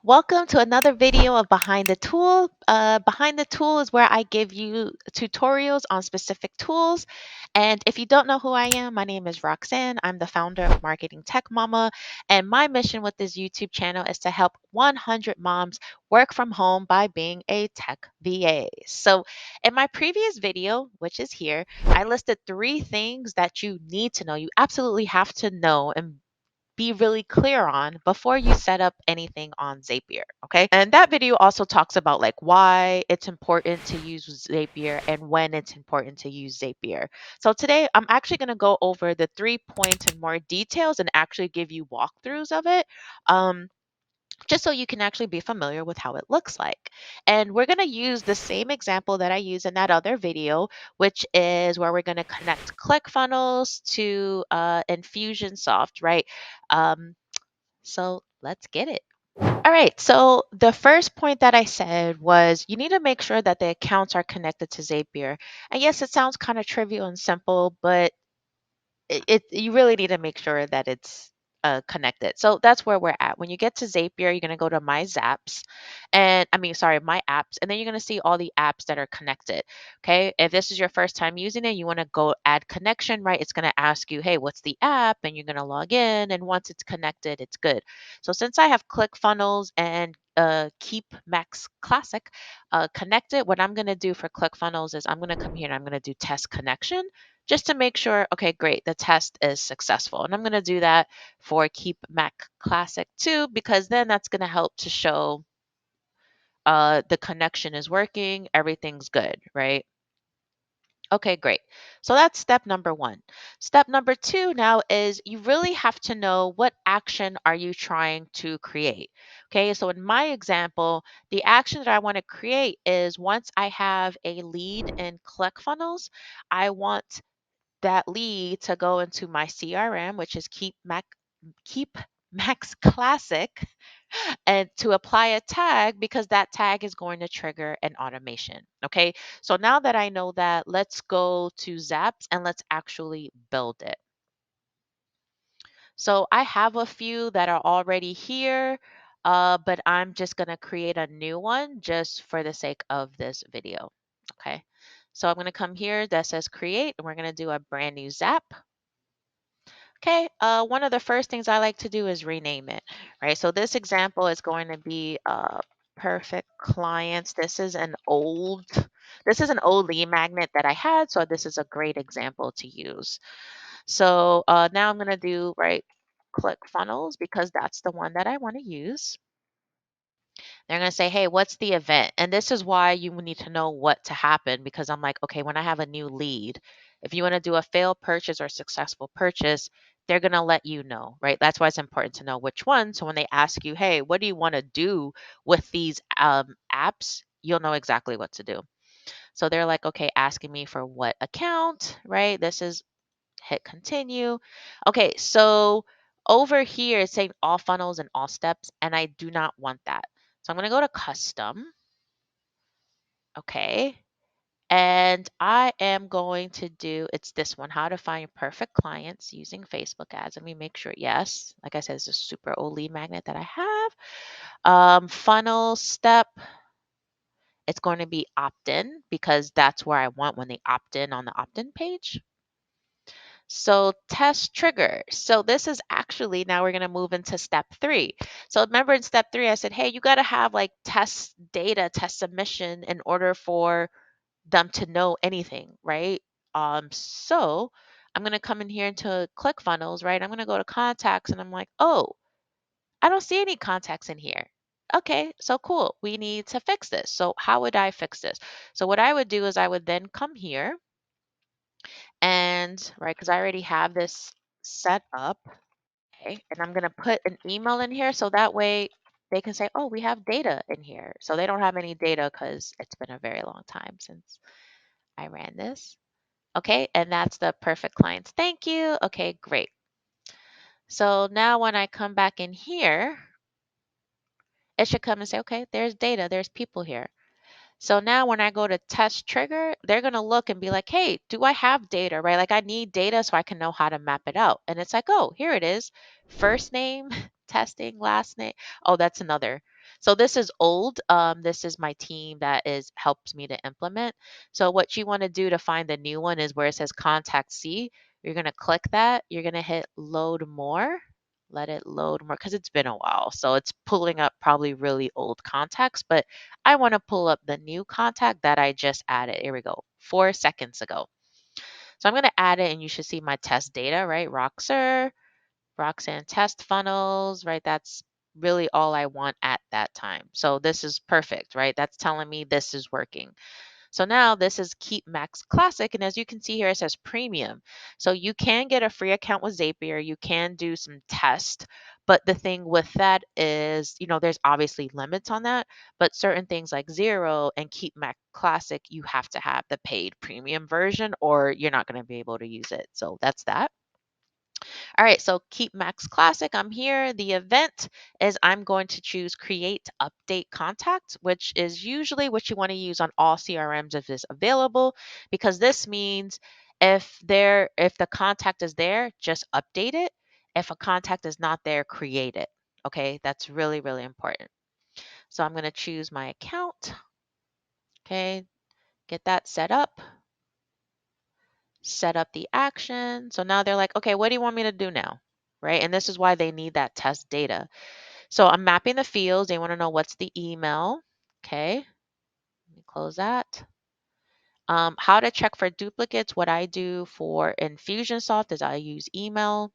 Welcome to another video of Behind the Tool. Behind the Tool is where I give you tutorials on specific tools. And if you don't know who I am, my name is Roxanne. I'm the founder of Marketing Tech Mama. And my mission with this YouTube channel is to help 100 moms work from home by being a tech VA. So, in my previous video, which is here, I listed 3 things that you need to know. You absolutely have to know and be really clear on before you set up anything on Zapier. Okay. And that video also talks about like why it's important to use Zapier and when it's important to use Zapier. So today I'm actually going to go over the 3 points in more details and actually give you walkthroughs of it. Um, just so you can actually be familiar with how it looks like. And we're going to use the same example that I used in that other video, which is where we're going to connect ClickFunnels to Infusionsoft, right? So let's get it. All right. So the first point that I said was you need to make sure that the accounts are connected to Zapier. And yes, it sounds kind of trivial and simple, but it you really need to make sure that it's connected. So that's where we're at. When you get to Zapier, you're going to go to My Zaps, and I mean, sorry, My Apps, and then you're going to see all the apps that are connected. Okay. If this is your first time using it, you want to go add connection, right? It's going to ask you, hey, what's the app? And you're going to log in. And once it's connected, it's good. So since I have ClickFunnels and Keep Max Classic connected, what I'm going to do for ClickFunnels is I'm going to come here and I'm going to do test connection just to make sure, okay, great, the test is successful. And I'm going to do that for Keep Mac Classic too, because then that's going to help to show the connection is working, everything's good, right? Okay, great. So that's step number 1. Step number 2 now is you really have to know what action are you trying to create. Okay, so in my example, the action that I want to create is once I have a lead in ClickFunnels, I want that lead to go into my CRM, which is Keep Max Classic, and to apply a tag because that tag is going to trigger an automation. Okay. So now that I know that, let's go to Zaps and let's actually build it. So I have a few that are already here, but I'm just going to create a new one just for the sake of this video. Okay. So I'm going to come here that says create, and we're going to do a brand new Zap. Okay, one of the first things I like to do is rename it, right? So this example is going to be perfect clients. This is an old lead magnet that I had, so this is a great example to use. So now I'm going to do, right, click funnels because that's the one that I want to use. They're going to say, hey, what's the event? And this is why you need to know what to happen because I'm like, okay, when I have a new lead, if you want to do a failed purchase or successful purchase, they're going to let you know, right? That's why it's important to know which one. So when they ask you, hey, what do you want to do with these apps? You'll know exactly what to do. So they're like, okay, asking me for what account, right? This is hit continue. Okay, so over here it's saying all funnels and all steps, and I do not want that. So I'm going to go to custom. Okay. And I am going to do, it's this one, how to find perfect clients using Facebook ads. Let me make sure, yes. Like I said, it's a super old lead magnet that I have. Funnel step, it's going to be opt-in because that's where I want when they opt in on the opt-in page. So test trigger. So this is actually, now we're going to move into step 3. So remember in step 3, I said, hey, you got to have like test data, test submission in order for them to know anything, right? So I'm going to come in here into ClickFunnels, right? I'm going to go to contacts and I'm like, oh, I don't see any contacts in here. Okay, so cool. We need to fix this. So how would I fix this? So what I would do is I would then come here and, right, because I already have this set up. Okay, and I'm going to put an email in here so that way they can say, oh, we have data in here. So they don't have any data because it's been a very long time since I ran this. Okay, and that's the perfect clients. Thank you. Okay, great. So now when I come back in here, it should come and say, okay, there's data, there's people here. So now when I go to test trigger, they're going to look and be like, hey, do I have data, right? Like I need data so I can know how to map it out. And it's like, oh, here it is. First name, testing, last name. Oh, that's another. So this is old. This is my team that is helps me to implement. So what you want to do to find the new one is where it says contact C. You're going to click that. You're going to hit load more. Let it load more because it's been a while. So it's pulling up probably really old contacts, but I want to pull up the new contact that I just added. Here we go. 4 seconds ago. So I'm going to add it and you should see my test data, right? Roxanne test funnels, right? That's really all I want at that time. So this is perfect, right? That's telling me this is working. So now this is Keep Max Classic. And as you can see here, it says premium. So you can get a free account with Zapier. You can do some tests. But the thing with that is, there's obviously limits on that. But certain things like Zero and Keep Max Classic, you have to have the paid premium version or you're not going to be able to use it. So that's that. All right, so keep Max Classic. I'm here. The event is I'm going to choose create update contact, which is usually what you want to use on all CRMs if it's available, because this means if the contact is there, just update it. If a contact is not there, create it. Okay, that's really, really important. So I'm going to choose my account. Okay, get that set up the action. So now they're like, okay, what do you want me to do now? Right? And this is why they need that test data. So I'm mapping the fields. They want to know what's the email. Okay, let me close that. How to check for duplicates. What I do for Infusionsoft is I use email.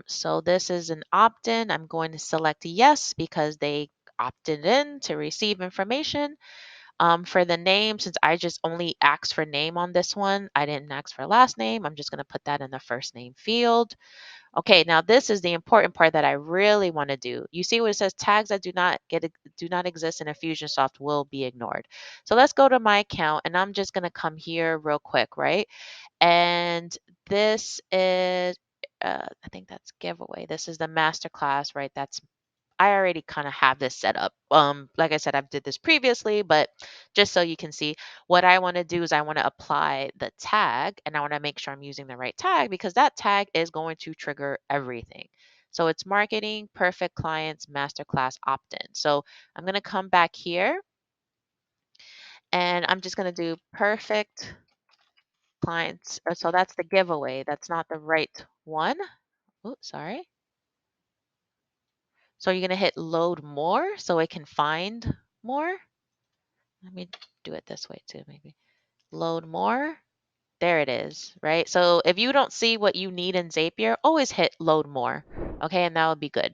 So this is an opt-in. I'm going to select yes because they opted in to receive information. For the name, since I just only asked for name on this one, I didn't ask for last name. I'm just going to put that in the first name field. Okay, now this is the important part that I really want to do. You see what it says tags that do not exist in Infusionsoft will be ignored. So let's go to my account and I'm just going to come here real quick, right? And this is I think that's giveaway. This is the masterclass, right? That's I already kind of have this set up. Like I said, I've did this previously, but just so you can see, what I want to do is I want to apply the tag and I want to make sure I'm using the right tag because that tag is going to trigger everything. So it's marketing, perfect clients, masterclass opt-in. So I'm going to come back here and I'm just going to do perfect clients. So that's the giveaway. That's not the right one. Oops, sorry. So you're going to hit load more so it can find more. Let me do it this way too, maybe. Load more. There it is, right? So if you don't see what you need in Zapier, always hit load more, okay? And that would be good.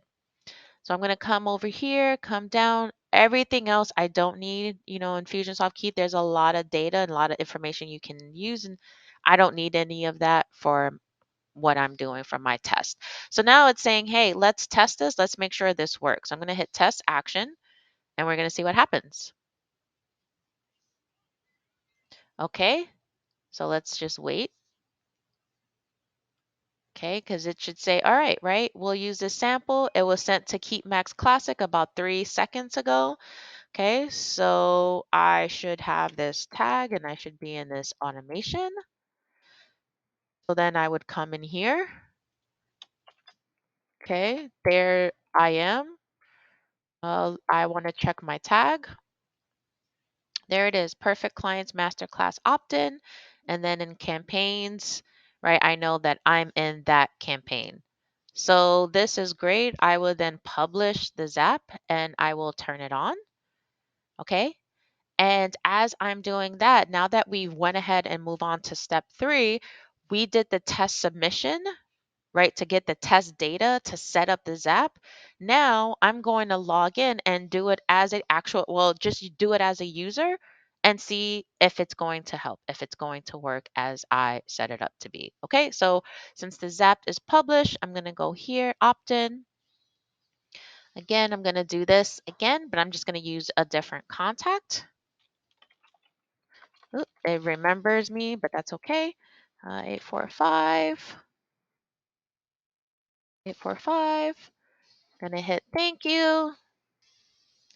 So I'm going to come over here, come down. Everything else I don't need, in Infusionsoft Keep, there's a lot of data and a lot of information you can use, and I don't need any of that for what I'm doing for my test. So now it's saying, hey, let's test this. Let's make sure this works. I'm going to hit test action, and we're going to see what happens. Okay, so let's just wait. Okay, because it should say, all right, we'll use this sample. It was sent to Keep Max Classic about 3 seconds ago. Okay, so I should have this tag and I should be in this automation. So then I would come in here. Okay, there I am. I want to check my tag. There it is, perfect clients masterclass opt-in. And then in campaigns, right, I know that I'm in that campaign. So this is great. I will then publish the Zap and I will turn it on. Okay. And as I'm doing that, now that we went ahead and move on to step 3, we did the test submission, right, to get the test data to set up the Zap. Now I'm going to log in and do it as an actual, well, just do it as a user and see if it's going to help, if it's going to work as I set it up to be. Okay, so since the Zap is published, I'm going to go here, opt in. Again, I'm going to do this again, but I'm just going to use a different contact. Oop, it remembers me, but that's okay. 845. 845. Going to hit thank you.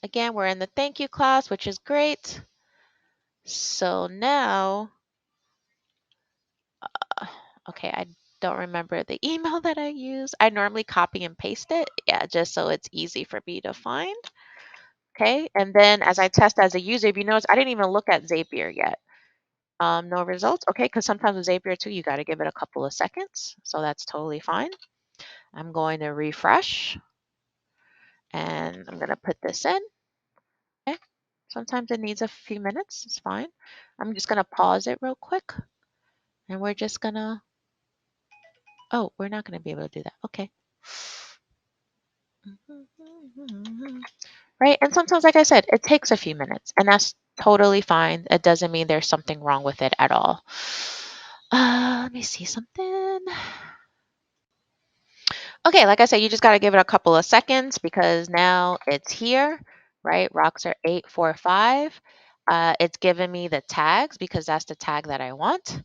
Again, we're in the thank you class, which is great. So now, okay, I don't remember the email that I use. I normally copy and paste it, yeah, just so it's easy for me to find. okay? And then as I test as a user, if you notice, I didn't even look at Zapier yet. No results, okay? Because sometimes with Zapier too, you got to give it a couple of seconds. So that's totally fine. I'm going to refresh and I'm going to put this in. Okay. Sometimes it needs a few minutes. It's fine. I'm just going to pause it real quick and we're just going to, oh, we're not going to be able to do that. Okay. Right? And sometimes, like I said, it takes a few minutes and that's totally fine. It doesn't mean there's something wrong with it at all. Let me see something. Okay, like I said, you just got to give it a couple of seconds because now it's here, right? Rocks are 845. It's giving me the tags because that's the tag that I want.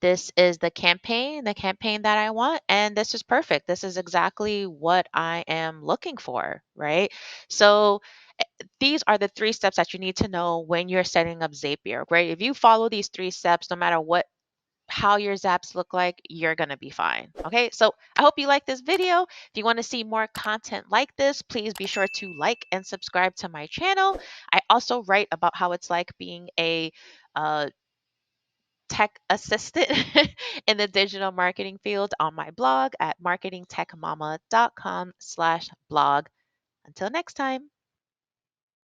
This is the campaign that I want, and this is perfect. This is exactly what I am looking for, right? So these are the three steps that you need to know when you're setting up Zapier, right? If you follow these three steps, no matter what how your zaps look like, you're going to be fine. Okay, so I hope you like this video. If you want to see more content like this, please be sure to like and subscribe to my channel. I also write about how it's like being a uh, tech assistant in the digital marketing field on my blog at marketingtechmama.com/blog. Until next time.